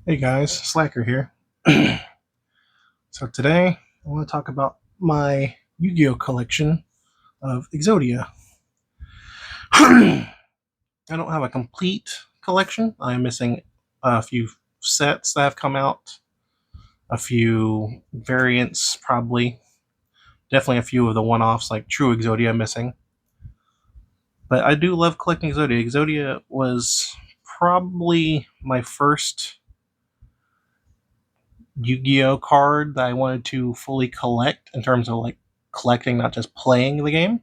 Hey guys, Slacker here. So today I want to talk about my Yu-Gi-Oh collection of Exodia. I don't have a complete collection. I'm missing a few sets that have come out, a few variants probably, definitely a few of the one-offs like True Exodia missing. But I do love collecting Exodia. Exodia was probably my first Yu-Gi-Oh card that I wanted to fully collect in terms of like collecting, not just playing the game.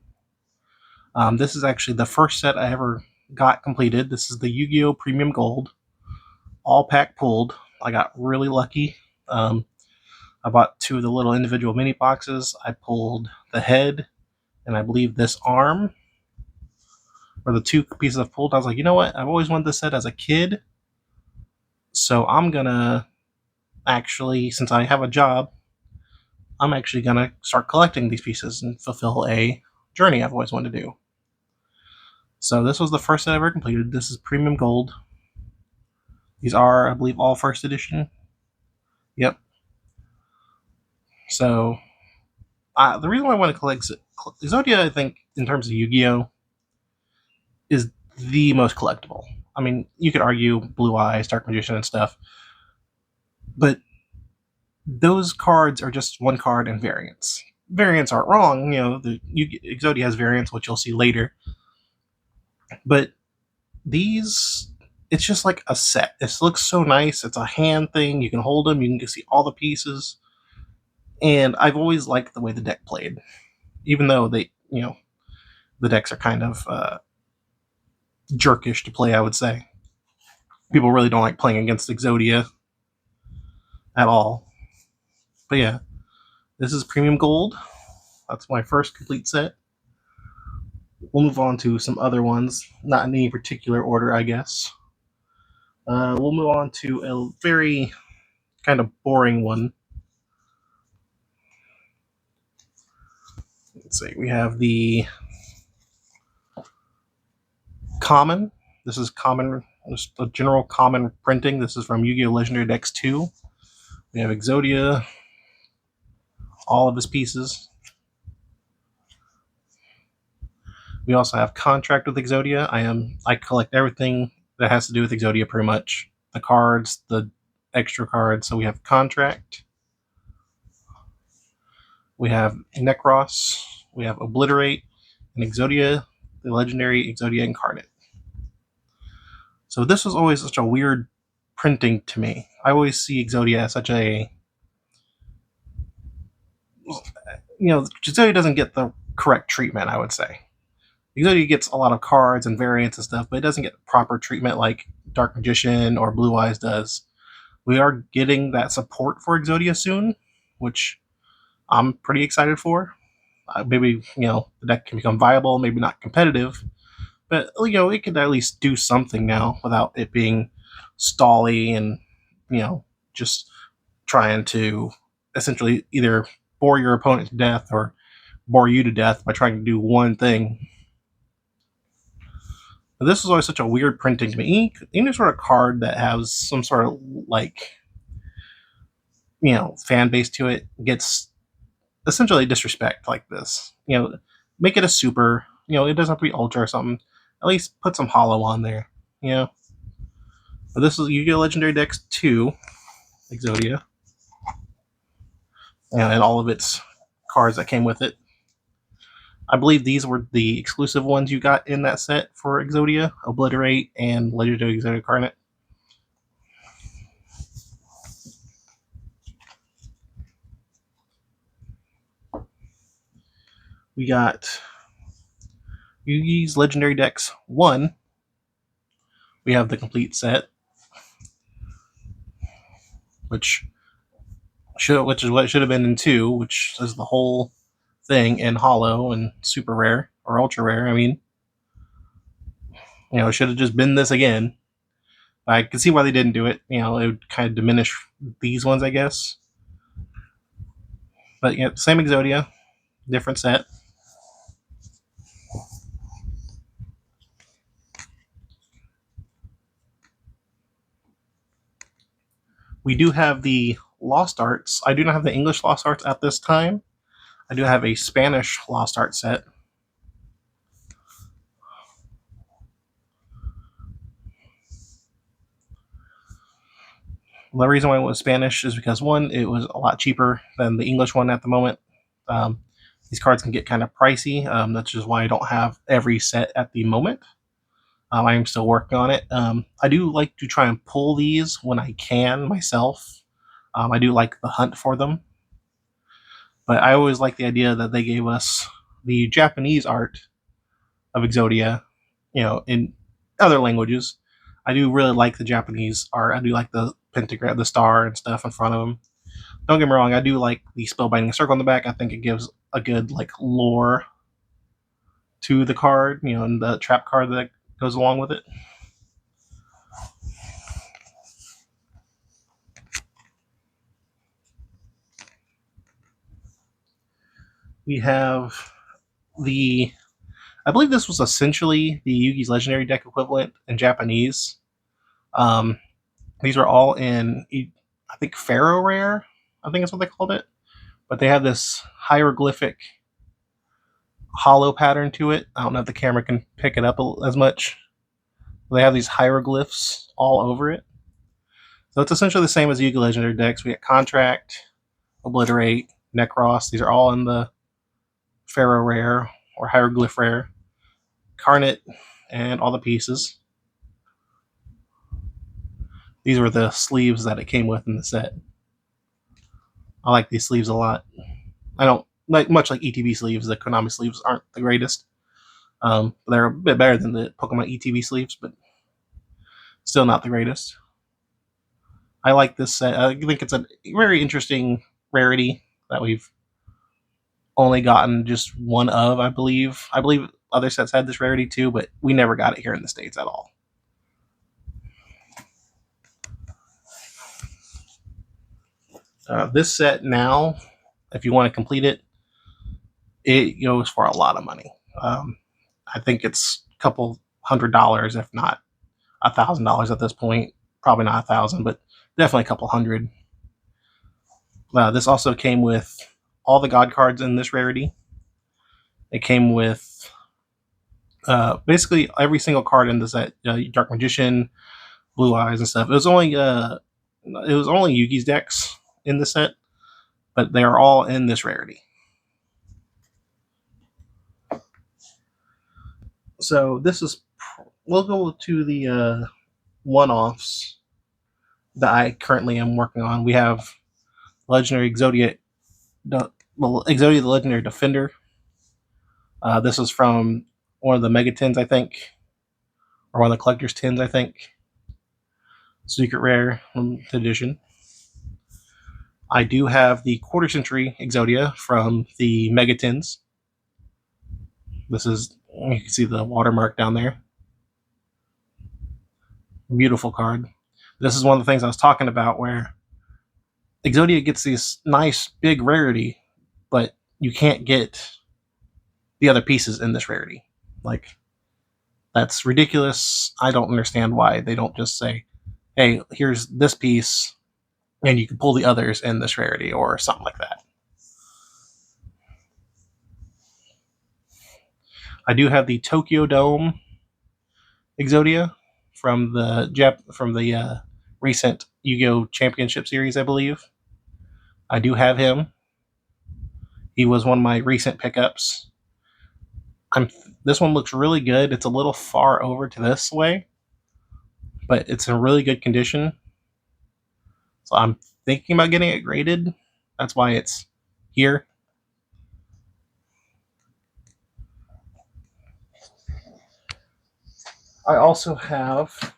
This is actually the first set I ever got completed. This is the Yu-Gi-Oh Premium Gold, all pack pulled. I got really lucky. Um, I bought two of the little individual mini boxes. I pulled the head and I believe this arm, or the two pieces I've pulled. I was like, you know what? I've always wanted this set as a kid, so I'm gonna actually, since I have a job, I'm actually gonna start collecting these pieces and fulfill a journey I've always wanted to do. So this was the first set I ever completed. This is Premium Gold. These are, I believe, all first edition. Yep. So the reason why I want to collect Exodia, I think, in terms of Yu-Gi-Oh, is the most collectible. I mean, you could argue Blue Eyes, Dark Magician, and stuff, but those cards are just one card and variants. Variants aren't wrong. Exodia has variants, which you'll see later, but these, it's just like a set. It looks so nice. It's a hand thing. You can hold them. You can see all the pieces. And I've always liked the way the deck played, even though the decks are kind of jerkish to play. I would say people really don't like playing against Exodia at all. But yeah, this is Premium Gold. That's my first complete set. We'll move on to some other ones, not in any particular order, I guess. We'll move on to a very kind of boring one. Let's see. We have the common. This is common, just a general common printing. This is from Yu-Gi-Oh! Legendary Decks 2. We have Exodia, all of his pieces. We also have Contract with Exodia. I collect everything that has to do with Exodia pretty much. The cards, the extra cards. So we have Contract. We have Necros. We have Obliterate and Exodia, the legendary Exodia Incarnate. So this was always such a weird printing to me. I always see Exodia as such a, Exodia doesn't get the correct treatment, I would say. Exodia gets a lot of cards and variants and stuff, but it doesn't get proper treatment like Dark Magician or Blue Eyes does. We are getting that support for Exodia soon, which I'm pretty excited for. Maybe the deck can become viable, maybe not competitive, but it could at least do something now without it being stally and just trying to essentially either bore your opponent to death or bore you to death by trying to do one thing. But this was always such a weird printing to me. Any sort of card that has some sort of like fan base to it gets essentially disrespect like this. Make it a super. It doesn't have to be ultra or something. At least put some hollow on there. But this is Yu-Gi-Oh! Legendary Decks 2, Exodia, and all of its cards that came with it. I believe these were the exclusive ones you got in that set for Exodia, Obliterate and Legendary Exodia Incarnate. We got Yugi's Legendary Decks 1. We have the complete set, which is what it should have been in 2, which is the whole thing in hollow and super rare or ultra rare. I mean, it should have just been this again. I can see why they didn't do it. It would kind of diminish these ones, I guess. But same Exodia, different set. We do have the Lost Arts. I do not have the English Lost Arts at this time. I do have a Spanish Lost Art set. The reason why I went with Spanish is because, one, it was a lot cheaper than the English one at the moment. Um, these cards can get kind of pricey. That's just why I don't have every set at the moment. I am still working on it. I do like to try and pull these when I can myself. I do like the hunt for them. But I always like the idea that they gave us the Japanese art of Exodia, in other languages. I do really like the Japanese art. I do like the pentagram, the star, and stuff in front of them. Don't get me wrong. I do like the spellbinding circle on the back. I think it gives a good lore to the card, and the trap card that goes along with it. We have I believe this was essentially the Yugi's Legendary deck equivalent in Japanese. Um, these are all in, I think, Pharaoh Rare, I think is what they called it. But they have this hieroglyphic hollow pattern to it. I don't know if the camera can pick it up as much. They have these hieroglyphs all over it. So it's essentially the same as Yugi Legendary decks. We get Contract, Obliterate, Necros. These are all in the Pharaoh Rare or Hieroglyph Rare. Carnet, and all the pieces. These were the sleeves that it came with in the set. I like these sleeves a lot. I don't like much like ETB sleeves. The Konami sleeves aren't the greatest. They're a bit better than the Pokemon ETB sleeves, but still not the greatest. I like this set. I think it's a very interesting rarity that we've only gotten just one of, I believe. I believe other sets had this rarity too, but we never got it here in the States at all. This set now, if you want to complete it, it goes for a lot of money. I think it's a couple $100, if not $1,000 at this point. Probably not 1,000, but definitely a couple hundred. This also came with all the God cards in this rarity. It came with basically every single card in the set: Dark Magician, Blue Eyes, and stuff. It was only Yugi's decks in the set, but they are all in this rarity. So this is, we'll go to the one-offs that I currently am working on. We have Legendary Exodia, Exodia the Legendary Defender. This is from one of the Mega Tins, I think, or one of the Collector's Tins, I think. Secret Rare edition. I do have the Quarter Century Exodia from the Mega Tins. This is, you can see the watermark down there. Beautiful card. This is one of the things I was talking about where Exodia gets this nice big rarity, but you can't get the other pieces in this rarity. That's ridiculous. I don't understand why they don't just say, hey, here's this piece, and you can pull the others in this rarity or something like that. I do have the Tokyo Dome Exodia from the recent Yu-Gi-Oh! Championship Series, I believe. I do have him. He was one of my recent pickups. This one looks really good. It's a little far over to this way, but it's in really good condition. So I'm thinking about getting it graded. That's why it's here. I also have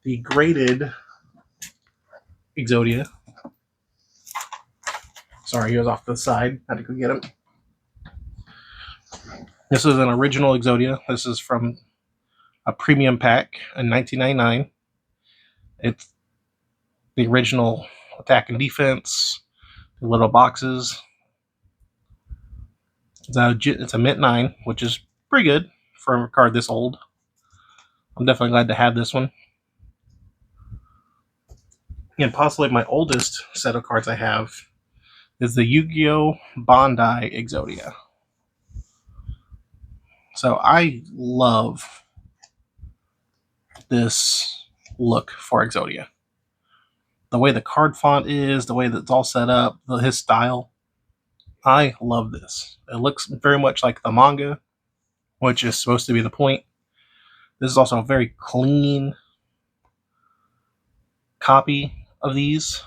the graded Exodia. Sorry, he was off to the side. Had to go get him. This is an original Exodia. This is from a premium pack in 1999. It's the original attack and defense, the little boxes. It's a Mint 9, which is pretty good for a card this old. I'm definitely glad to have this one. And possibly my oldest set of cards I have is the Yu-Gi-Oh! Bandai Exodia. So I love this look for Exodia. The way the card font is, the way that it's all set up, his style. I love this. It looks very much like the manga, which is supposed to be the point. This is also a very clean copy of these.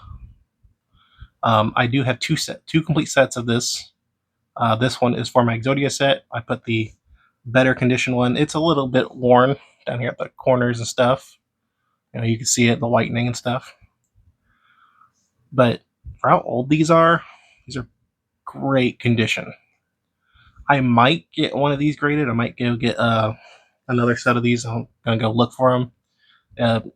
I do have two complete sets of this. This one is for my Exodia set. I put the better condition one. It's a little bit worn down here at the corners and stuff. You can see it, the whitening and stuff. But for how old these are great condition. I might get one of these graded. I might go get another set of these. I'm gonna go look for them.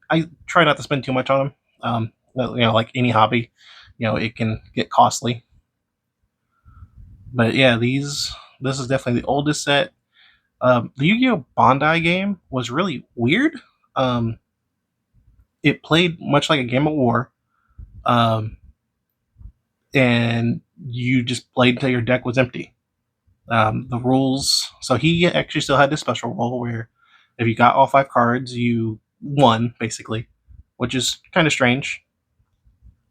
I try not to spend too much on them. Like any hobby, it can get costly. But yeah, this is definitely the oldest set. The Yu-Gi-Oh! Bandai game was really weird. It played much like a game of war, and you just played until your deck was empty. The rules. So he actually still had this special rule where if you got all 5 cards, you won basically, which is kind of strange.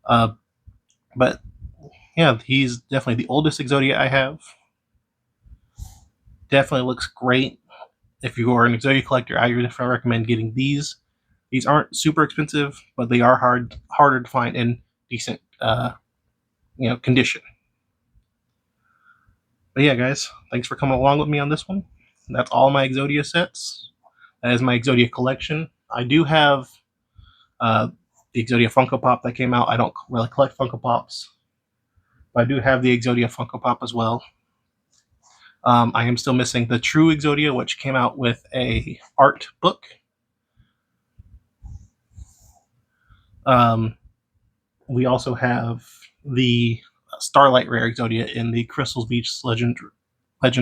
But yeah, he's definitely the oldest Exodia I have. Definitely looks great. If you are an Exodia collector, I definitely recommend getting these. These aren't super expensive, but they are harder to find in decent condition. But yeah, guys, thanks for coming along with me on this one. That's all my Exodia sets. That is my Exodia collection. I do have the Exodia Funko Pop that came out. I don't really collect Funko Pops, but I do have the Exodia Funko Pop as well. I am still missing the True Exodia, which came out with a art book. We also have the Starlight Rare Exodia in the Crystals Beach Legends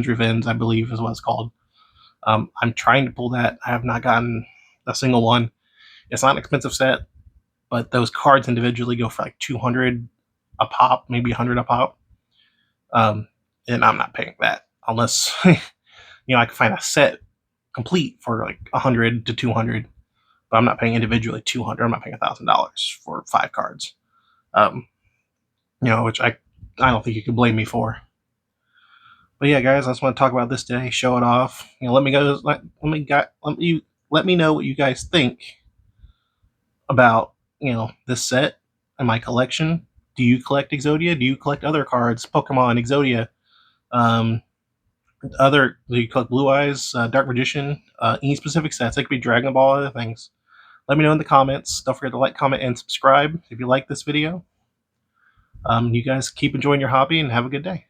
Revenge, I believe is what it's called. I'm trying to pull that. I have not gotten a single one. It's not an expensive set, but those cards individually go for like 200 a pop, maybe 100 a pop. And I'm not paying that unless I can find a set complete for like 100 to 200. But I'm not paying individually 200. I'm not paying $1,000 for 5 cards. Which I don't think you can blame me for. But yeah, guys, I just want to talk about this today, show it off. Let me know what you guys think about this set and my collection. Do you collect Exodia? Do you collect other cards? Pokemon, Exodia, do you collect Blue Eyes, Dark Magician, any specific sets? It could be Dragon Ball, other things. Let me know in the comments. Don't forget to like, comment, and subscribe if you like this video. You guys keep enjoying your hobby and have a good day.